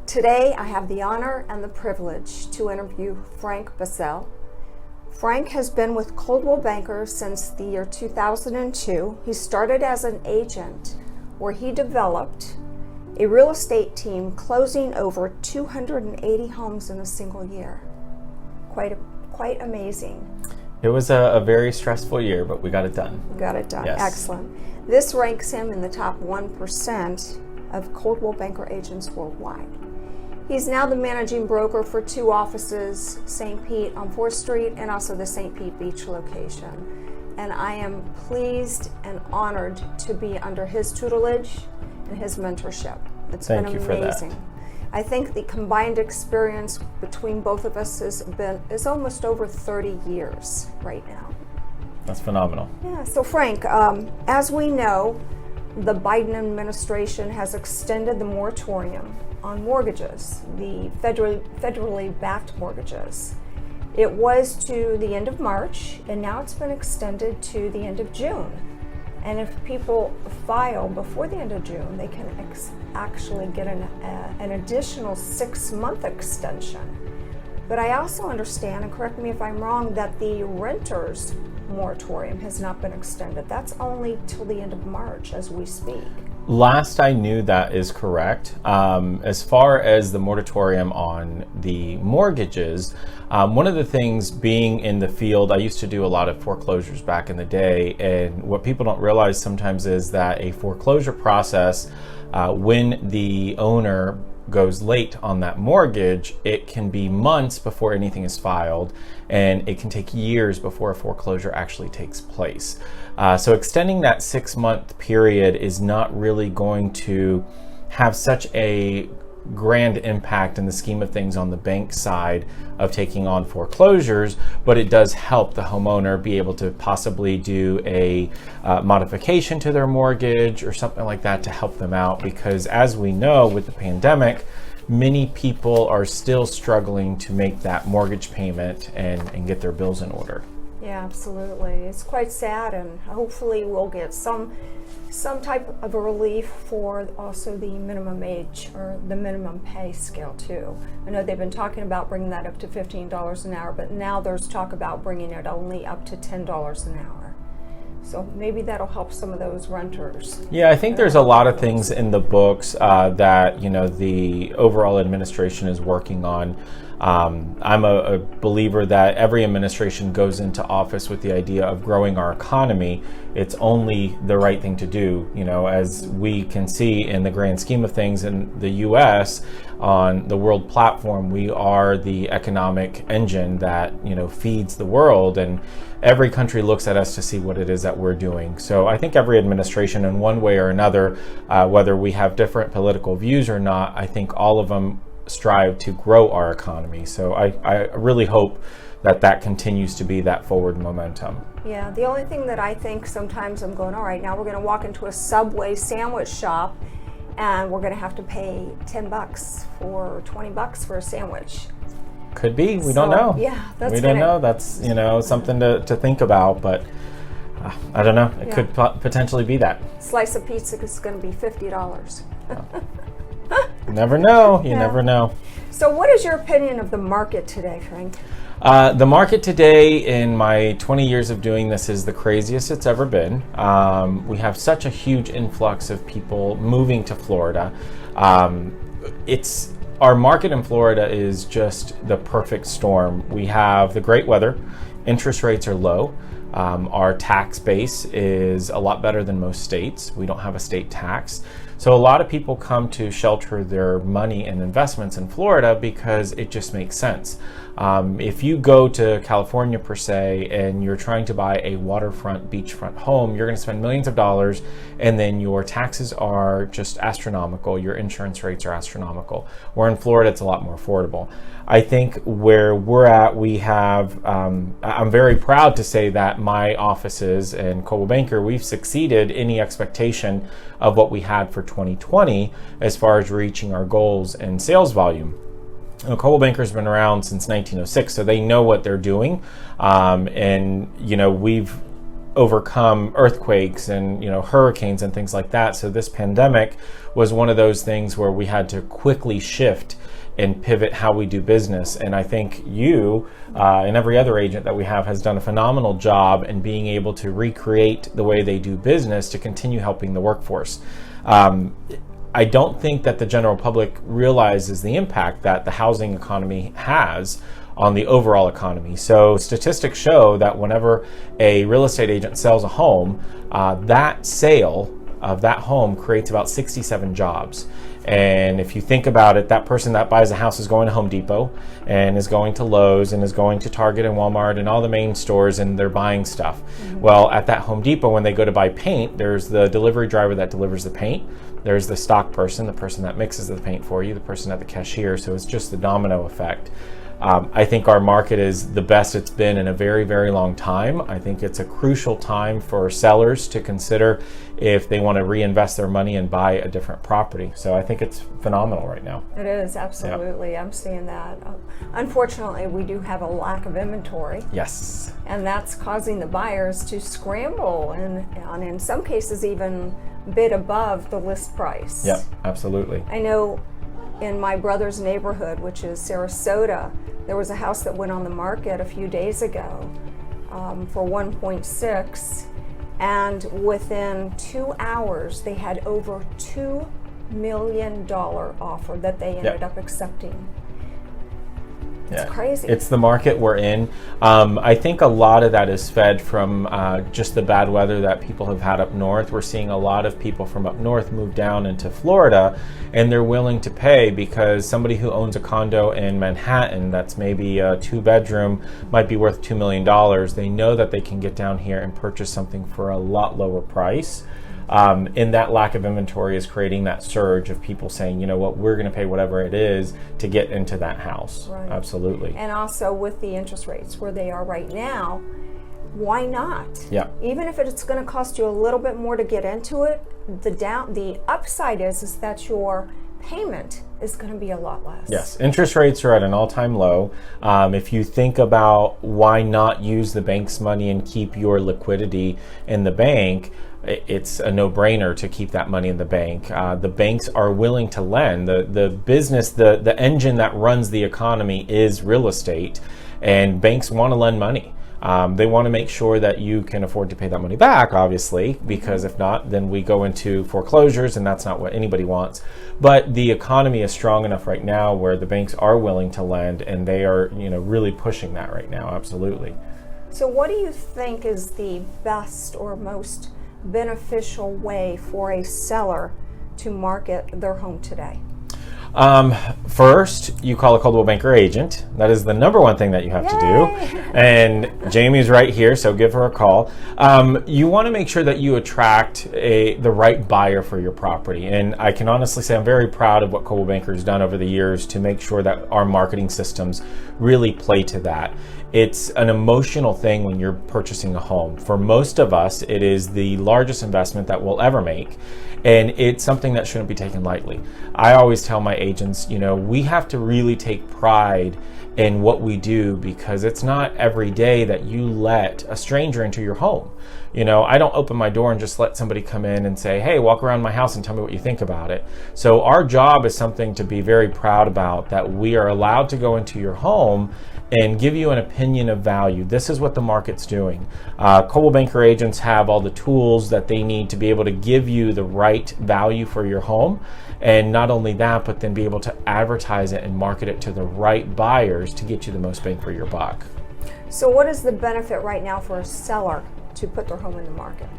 Today, I have the honor and the privilege to interview Frank Bazail. Frank has been with Coldwell Banker since the year 2002. He started as an agent where he developed a real estate team closing over 280 homes in a single year. Quite amazing. It was a very stressful year, but we got it done. Got it done. Yes. Excellent. This ranks him in the top 1% of Coldwell Banker agents worldwide. He's now the managing broker for two offices, St. Pete on 4th Street and also the St. Pete Beach location. And I am pleased and honored to be under his tutelage and his mentorship. It's been amazing. Thank you for that. I think the combined experience between both of us is almost over 30 years right now. That's phenomenal. Yeah, so Frank, as we know, the Biden administration has extended the moratorium on mortgages, the federally backed mortgages. It was to the end of March, and now it's been extended to the end of June. And if people file before the end of June, they can actually get an additional 6-month extension. But I also understand, and correct me if I'm wrong, that the renters moratorium has not been extended. That's only till the end of March as we speak. Last I knew, that is correct. As far as the moratorium on the mortgages, one of the things being in the field, I used to do a lot of foreclosures back in the day, and what people don't realize sometimes is that a foreclosure process, when the owner goes late on that mortgage, it can be months before anything is filed, and it can take years before a foreclosure actually takes place. So extending that 6-month period is not really going to have such a grand impact in the scheme of things on the bank side of taking on foreclosures, but it does help the homeowner be able to possibly do a modification to their mortgage or something like that to help them out, because as we know with the pandemic, many people are still struggling to make that mortgage payment and get their bills in order. Yeah, absolutely. It's quite sad, and hopefully we'll get some type of a relief for also the minimum age or the minimum pay scale too. I know they've been talking about bringing that up to $15 an hour, but now there's talk about bringing it only up to $10 an hour. So maybe that'll help some of those renters. Yeah, I think there's a lot of things in the books that the overall administration is working on. I'm a believer that every administration goes into office with the idea of growing our economy. It's only the right thing to do. As we can see in the grand scheme of things in the U.S. on the world platform, we are the economic engine that feeds the world, and every country looks at us to see what it is that we're doing. So I think every administration, in one way or another, whether we have different political views or not, I think all of them strive to grow our economy. So I really hope that continues to be that forward momentum. Yeah, the only thing that I think sometimes I'm going, all right, now we're going to walk into a Subway sandwich shop and we're going to have to pay $10 or $20 for a sandwich. Could be. We don't know. Yeah, we don't know. That's something to think about, but I don't know. It could potentially be that. Slice of pizza is going to be $50. You never know. You never know. So what is your opinion of the market today, Frank? The market today, in my 20 years of doing this, is the craziest it's ever been. We have such a huge influx of people moving to Florida. Our market in Florida is just the perfect storm. We have the great weather, interest rates are low. Our tax base is a lot better than most states. We don't have a state tax. So a lot of people come to shelter their money and investments in Florida because it just makes sense. If you go to California per se and you're trying to buy a waterfront, beachfront home, you're going to spend millions of dollars, and then your taxes are just astronomical. Your insurance rates are astronomical. Where in Florida, it's a lot more affordable. I think where we're at, we have, I'm very proud to say that my offices and Coldwell Banker, we've succeeded any expectation of what we had for 2020 as far as reaching our goals and sales volume. Coldwell Banker's been around since 1906, so they know what they're doing. And, we've overcome earthquakes and hurricanes and things like that. So this pandemic was one of those things where we had to quickly shift and pivot how we do business. And I think you and every other agent that we have has done a phenomenal job in being able to recreate the way they do business to continue helping the workforce. I don't think that the general public realizes the impact that the housing economy has on the overall economy. So statistics show that whenever a real estate agent sells a home, that sale of that home creates about 67 jobs. And if you think about it, that person that buys a house is going to Home Depot and is going to Lowe's and is going to Target and Walmart and all the main stores, and they're buying stuff. Well, at that Home Depot, when they go to buy paint, there's the delivery driver that delivers the paint. There's the stock person, the person that mixes the paint for you, the person at the cashier. So it's just the domino effect. I think our market is the best it's been in a very, very long time. I think it's a crucial time for sellers to consider if they want to reinvest their money and buy a different property. So I think it's phenomenal right now. It is, absolutely. Yeah. I'm seeing that. Unfortunately, we do have a lack of inventory. Yes. And that's causing the buyers to scramble and in some cases even bid above the list price. Yeah, absolutely. I know in my brother's neighborhood, which is Sarasota, there was a house that went on the market a few days ago for 1.6, and within 2 hours they had over $2 million offer that they ended up accepting. It's crazy. It's the market we're in. I think a lot of that is fed from just the bad weather that people have had up north. We're seeing a lot of people from up north move down into Florida, and they're willing to pay because somebody who owns a condo in Manhattan that's maybe a 2-bedroom might be worth $2 million. They know that they can get down here and purchase something for a lot lower price. And that lack of inventory is creating that surge of people saying, you know what, we're going to pay whatever it is to get into that house. Right. Absolutely. And also with the interest rates where they are right now, why not? Yeah. Even if it's going to cost you a little bit more to get into it, the upside is that your payment is going to be a lot less. Yes, interest rates are at an all-time low. If you think about why not use the bank's money and keep your liquidity in the bank, it's a no-brainer to keep that money in the bank. The banks are willing to lend. The business, the engine that runs the economy is real estate, and banks want to lend money. They want to make sure that you can afford to pay that money back, obviously, because if not, then we go into foreclosures, and that's not what anybody wants. But the economy is strong enough right now where the banks are willing to lend, and they are, really pushing that right now. Absolutely. So what do you think is the best or most beneficial way for a seller to market their home today? First, you call a Coldwell Banker agent. That is the number one thing that you have to do. And Jamie's right here, so give her a call. You want to make sure that you attract the right buyer for your property. And I can honestly say I'm very proud of what Coldwell Banker has done over the years to make sure that our marketing systems really play to that. It's an emotional thing when you're purchasing a home. For most of us, it is the largest investment that we'll ever make. And it's something that shouldn't be taken lightly. I always tell my agents, we have to really take pride in what we do, because it's not every day that you let a stranger into your home. I don't open my door and just let somebody come in and say, hey, walk around my house and tell me what you think about it. So our job is something to be very proud about, that we are allowed to go into your home and give you an opinion of value. This is what the market's doing. Coldwell Banker agents have all the tools that they need to be able to give you the right value for your home. And not only that, but then be able to advertise it and market it to the right buyers to get you the most bang for your buck. So what is the benefit right now for a seller to put their home in the market?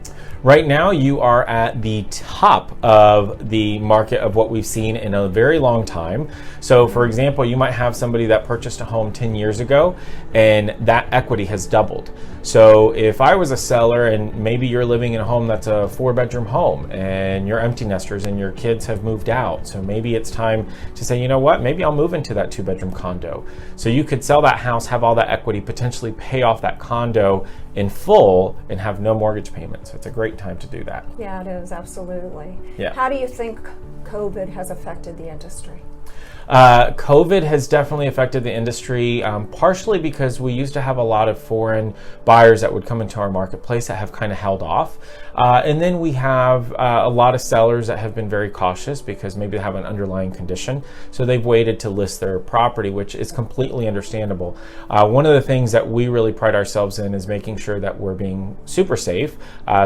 Right now, you are at the top of the market of what we've seen in a very long time. So, for example, you might have somebody that purchased a home 10 years ago, and that equity has doubled. So if I was a seller and maybe you're living in a home that's a 4-bedroom home and you're empty nesters and your kids have moved out, so maybe it's time to say, you know what, maybe I'll move into that 2-bedroom condo. So you could sell that house, have all that equity, potentially pay off that condo in full and have no mortgage payments. So it's a great time to do that. Yeah, it is, absolutely. Yeah. How do you think COVID has affected the industry? COVID has definitely affected the industry, partially because we used to have a lot of foreign buyers that would come into our marketplace that have kind of held off. And then we have a lot of sellers that have been very cautious because maybe they have an underlying condition. So they've waited to list their property, which is completely understandable. One of the things that we really pride ourselves in is making sure that we're being super safe.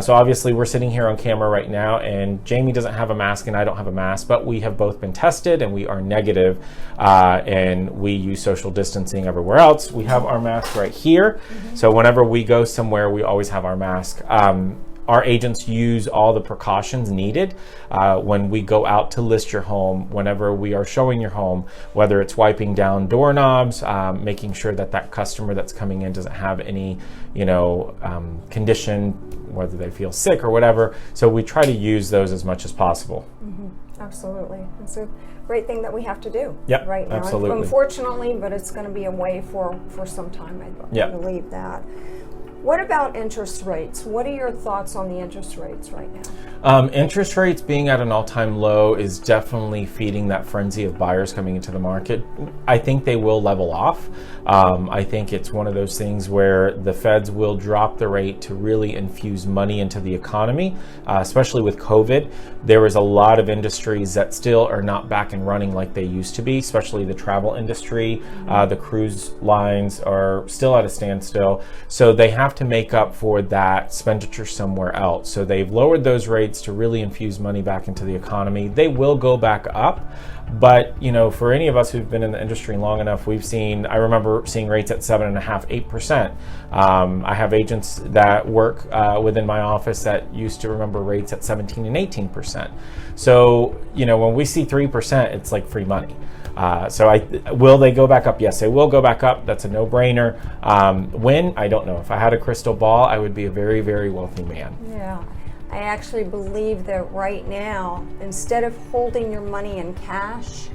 So obviously we're sitting here on camera right now, and Jamie doesn't have a mask and I don't have a mask, but we have both been tested and we are negative, and we use social distancing everywhere else. We have our mask right here. So whenever we go somewhere, we always have our mask. Our agents use all the precautions needed when we go out to list your home, whenever we are showing your home, whether it's wiping down doorknobs, making sure that that customer that's coming in doesn't have any, condition, whether they feel sick or whatever. So we try to use those as much as possible. Absolutely. It's a great thing that we have to do right now. Absolutely. Unfortunately, but it's going to be a way for some time, I believe that. What about interest rates? What are your thoughts on the interest rates right now? Interest rates being at an all-time low is definitely feeding that frenzy of buyers coming into the market. I think they will level off. I think it's one of those things where the feds will drop the rate to really infuse money into the economy, especially with COVID. There is a lot of industries that still are not back and running like they used to be, especially the travel industry. The cruise lines are still at a standstill. So they have to make up for that expenditure somewhere else. So they've lowered those rates to really infuse money back into the economy. They will go back up, but for any of us who've been in the industry long enough, I remember seeing rates at 7.5%, 8%. I have agents that work within my office that used to remember rates at 17 and 18%. So when we see 3%, it's like free money. Will they go back up? Yes, they will go back up. That's a no-brainer. When? I don't know. If I had a crystal ball, I would be a very, very wealthy man. Yeah. I actually believe that right now, instead of holding your money in cash,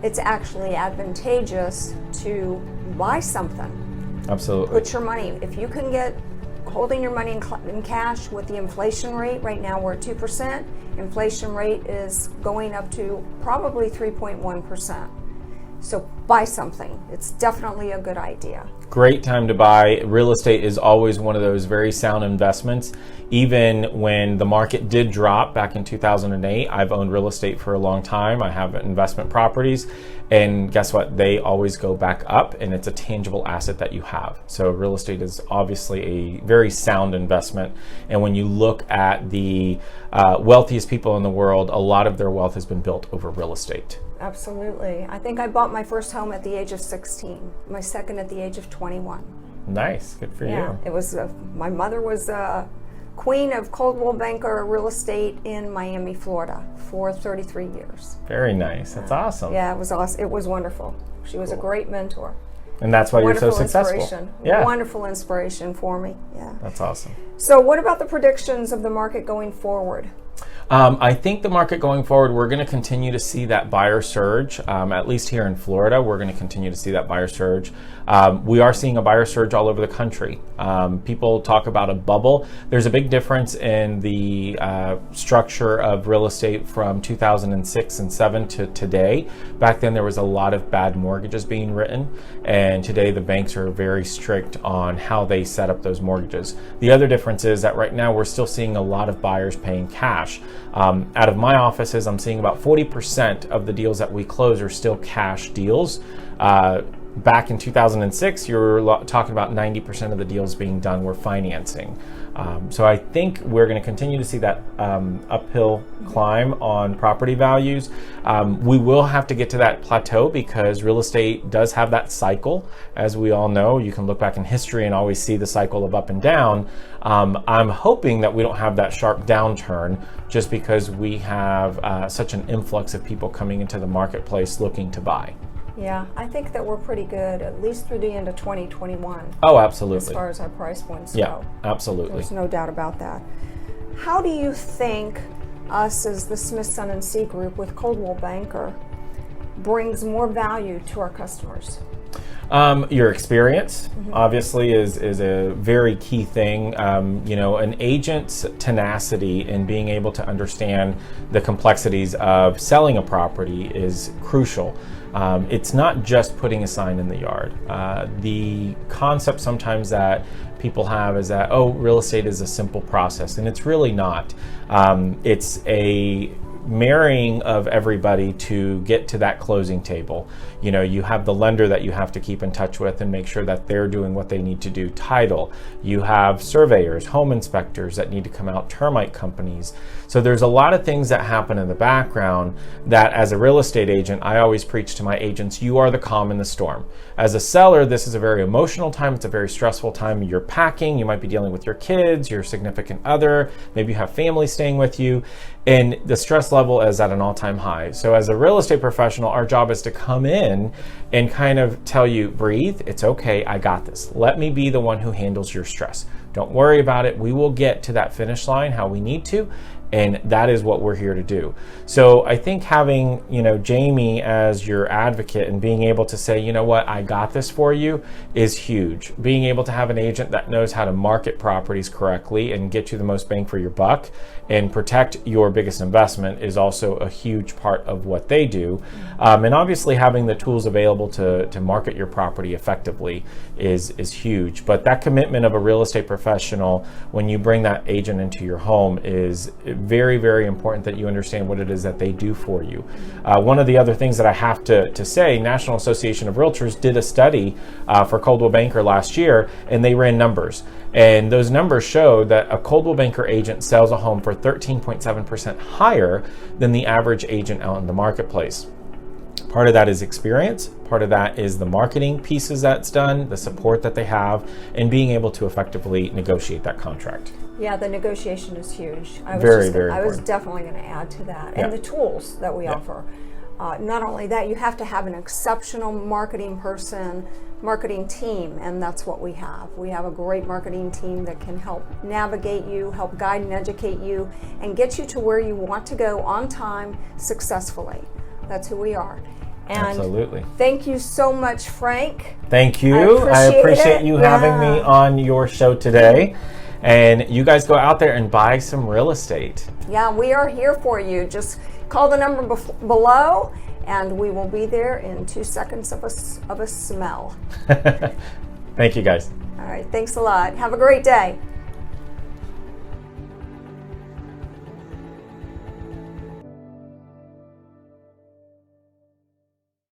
it's actually advantageous to buy something. Absolutely. Put your money, if you can get holding your money in cash with the inflation rate, right now we're at 2%. Inflation rate is going up to probably 3.1%. So buy something. It's definitely a good idea. Great time to buy. Real estate is always one of those very sound investments. Even when the market did drop back in 2008, I've owned real estate for a long time. I have investment properties, and guess what? They always go back up, and it's a tangible asset that you have. So real estate is obviously a very sound investment. And when you look at the wealthiest people in the world, a lot of their wealth has been built over real estate. Absolutely. I think I bought my first home at the age of 16, my second at the age of 21. Nice. Good for you. It was, my mother was queen of Coldwell Banker real estate in Miami, Florida for 33 years. Very nice. That's awesome. Yeah, it was awesome. It was wonderful. She was a great mentor. And that's why you're so successful. Inspiration. Yeah. Wonderful inspiration for me. Yeah. That's awesome. So what about the predictions of the market going forward? I think the market going forward, we're going to continue to see that buyer surge, at least here in Florida. We're going to continue to see that buyer surge. We are seeing a buyer surge all over the country. People talk about a bubble. There's a big difference in the structure of real estate from 2006 and 7 to today. Back then, there was a lot of bad mortgages being written, and today the banks are very strict on how they set up those mortgages. The other difference is that right now we're still seeing a lot of buyers paying cash. Out of my offices, I'm seeing about 40% of the deals that we close are still cash deals. Back in 2006, you were talking about 90% of the deals being done were financing. So I think we're going to continue to see that uphill climb on property values. We will have to get to that plateau because real estate does have that cycle. As we all know, you can look back in history and always see the cycle of up and down. I'm hoping that we don't have that sharp downturn just because we have such an influx of people coming into the marketplace looking to buy. Yeah, I think that we're pretty good, at least through the end of 2021. Oh, absolutely. As far as our price points go. Yeah, absolutely. There's no doubt about that. How do you think us as the Smith, Son & C Group with Coldwell Banker brings more value to our customers? Your experience, obviously, is a very key thing. An agent's tenacity in being able to understand the complexities of selling a property is crucial. It's not just putting a sign in the yard. The concept sometimes that people have is that, oh, real estate is a simple process, and it's really not. It's a marrying of everybody to get to that closing table. You know, you have the lender that you have to keep in touch with and make sure that they're doing what they need to do. Title. You have surveyors, home inspectors that need to come out, termite companies. So there's a lot of things that happen in the background that as a real estate agent, I always preach to my agents, you are the calm in the storm. As a seller, this is a very emotional time. It's a very stressful time. You're packing, you might be dealing with your kids, your significant other, maybe you have family staying with you, and the stress level is at an all-time high. So as a real estate professional, our job is to come in and kind of tell you, breathe, it's okay, I got this. Let me be the one who handles your stress. Don't worry about it. We will get to that finish line how we need to. And that is what we're here to do. So I think having, Jamie as your advocate and being able to say, you know what, I got this for you is huge. Being able to have an agent that knows how to market properties correctly and get you the most bang for your buck and protect your biggest investment is also a huge part of what they do. And obviously having the tools available to market your property effectively is huge. But that commitment of a real estate professional when you bring that agent into your home is very, very important that you understand what it is that they do for you. One of the other things that I have to say, National Association of Realtors did a study for Coldwell Banker last year, and they ran numbers. And those numbers show that a Coldwell Banker agent sells a home for 13.7% higher than the average agent out in the marketplace. Part of that is experience. Part of that is the marketing pieces that's done, the support that they have, and being able to effectively negotiate that contract. Yeah, the negotiation is huge. I was definitely going to add to that. And the tools that we offer. Not only that, you have to have an exceptional marketing team, and that's what we have. We have a great marketing team that can help navigate you, help guide and educate you, and get you to where you want to go on time successfully. That's who we are. And absolutely. Thank you so much, Frank. Thank you. I appreciate you having me on your show today. And you guys go out there and buy some real estate. Yeah, we are here for you. Just call the number below, and we will be there in 2 seconds of a smell. Thank you, guys. All right, thanks a lot. Have a great day.